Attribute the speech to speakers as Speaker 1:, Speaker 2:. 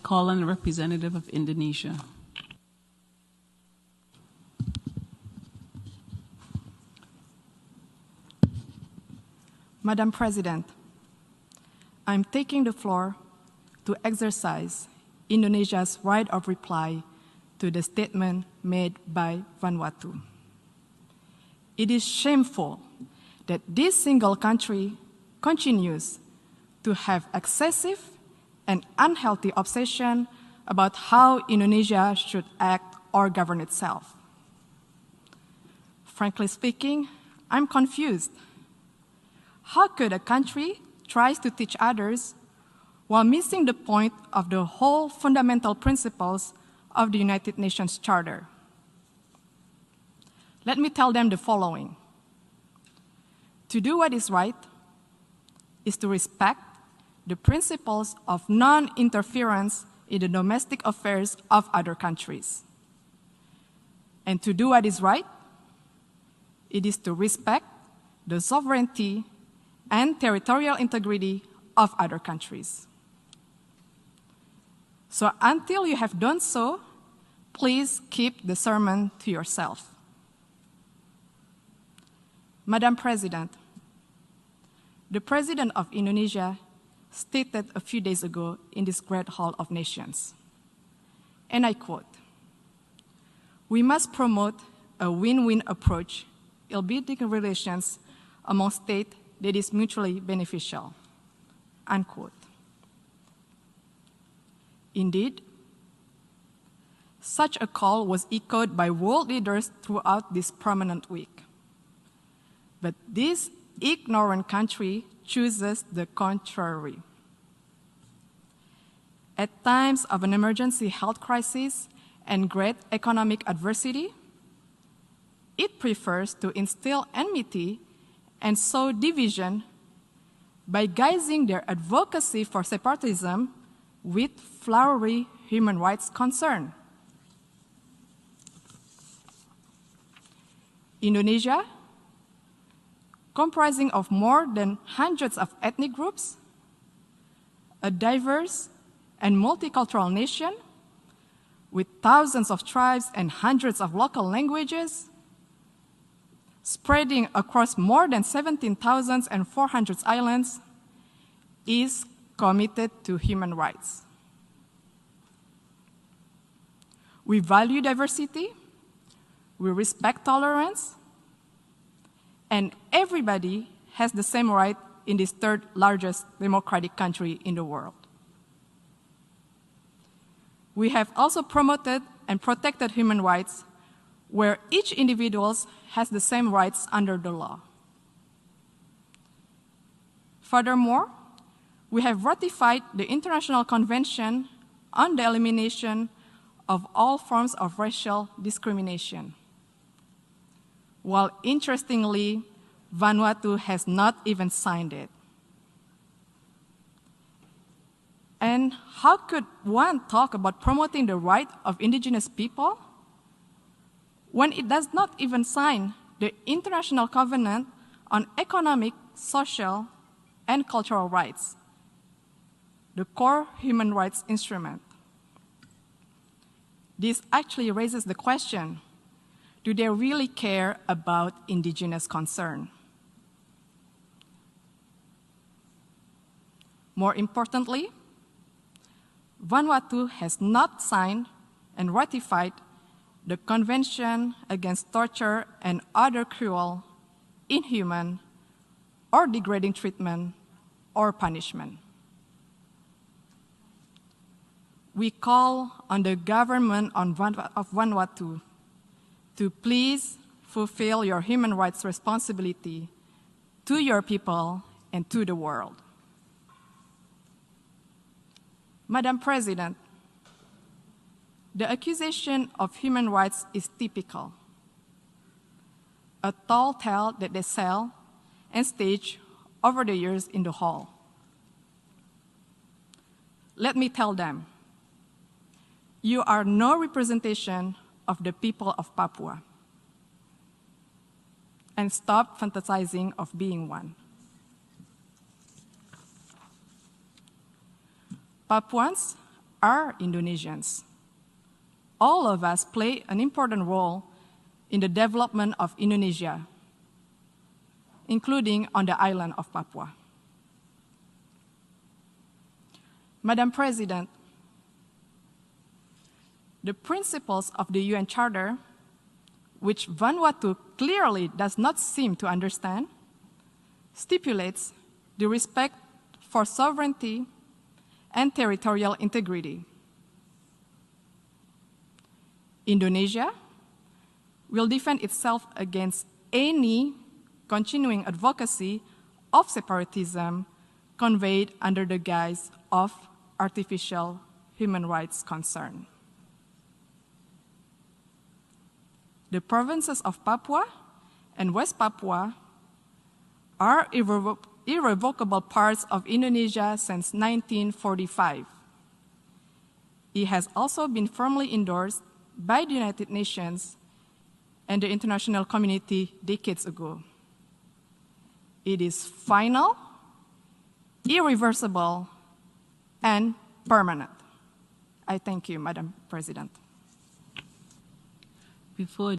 Speaker 1: Call on a representative of Indonesia.
Speaker 2: Madam President, I'm taking the floor to exercise Indonesia's right of reply to the statement made by Vanuatu. It is shameful that this single country continues to have excessive and unhealthy obsession about how Indonesia should act or govern itself. Frankly speaking, I'm confused. How could a country try to teach others while missing the point of the whole fundamental principles of the United Nations Charter? Let me tell them the following. To do what is right is to respect the principles of non-interference in the domestic affairs of other countries. And to do what is right, it is to respect the sovereignty and territorial integrity of other countries. So until you have done so, please keep the sermon to yourself. Madam President, the President of Indonesia stated a few days ago in this great Hall of Nations, and I quote, "We must promote a win-win approach in building relations among states that is mutually beneficial," unquote. Indeed, such a call was echoed by world leaders throughout this prominent week. But this ignorant country chooses the contrary. At times of an emergency health crisis and great economic adversity, it prefers to instill enmity and sow division by guising their advocacy for separatism with flowery human rights concern. Indonesia, comprising of more than hundreds of ethnic groups, a diverse and multicultural nation with thousands of tribes and hundreds of local languages, spreading across more than 17,400 islands, is committed to human rights. We value diversity, we respect tolerance, and everybody has the same right in this third largest democratic country in the world. We have also promoted and protected human rights where each individual has the same rights under the law. Furthermore, we have ratified the International Convention on the Elimination of All Forms of Racial Discrimination, while interestingly, Vanuatu has not even signed it. And how could one talk about promoting the right of indigenous people when it does not even sign the International Covenant on Economic, Social, and Cultural Rights, the core human rights instrument? This actually raises the question, do they really care about indigenous concern? More importantly, Vanuatu has not signed and ratified the Convention Against Torture and Other Cruel, Inhuman, or Degrading Treatment or Punishment. We call on the government of Vanuatu to please fulfill your human rights responsibility to your people and to the world. Madam President, the accusation of human rights is typical, a tall tale that they sell and stage over the years in the hall. Let me tell them, you are no representation of the people of Papua, and stop fantasizing of being one. Papuans are Indonesians. All of us play an important role in the development of Indonesia, including on the island of Papua. Madam President, the principles of the UN Charter, which Vanuatu clearly does not seem to understand, stipulates the respect for sovereignty and territorial integrity. Indonesia will defend itself against any continuing advocacy of separatism conveyed under the guise of artificial human rights concern. The provinces of Papua and West Papua are irrevocable parts of Indonesia since 1945. It has also been firmly endorsed by the United Nations and the international community decades ago. It is final, irreversible, and permanent. I thank you, Madam President.
Speaker 1: Before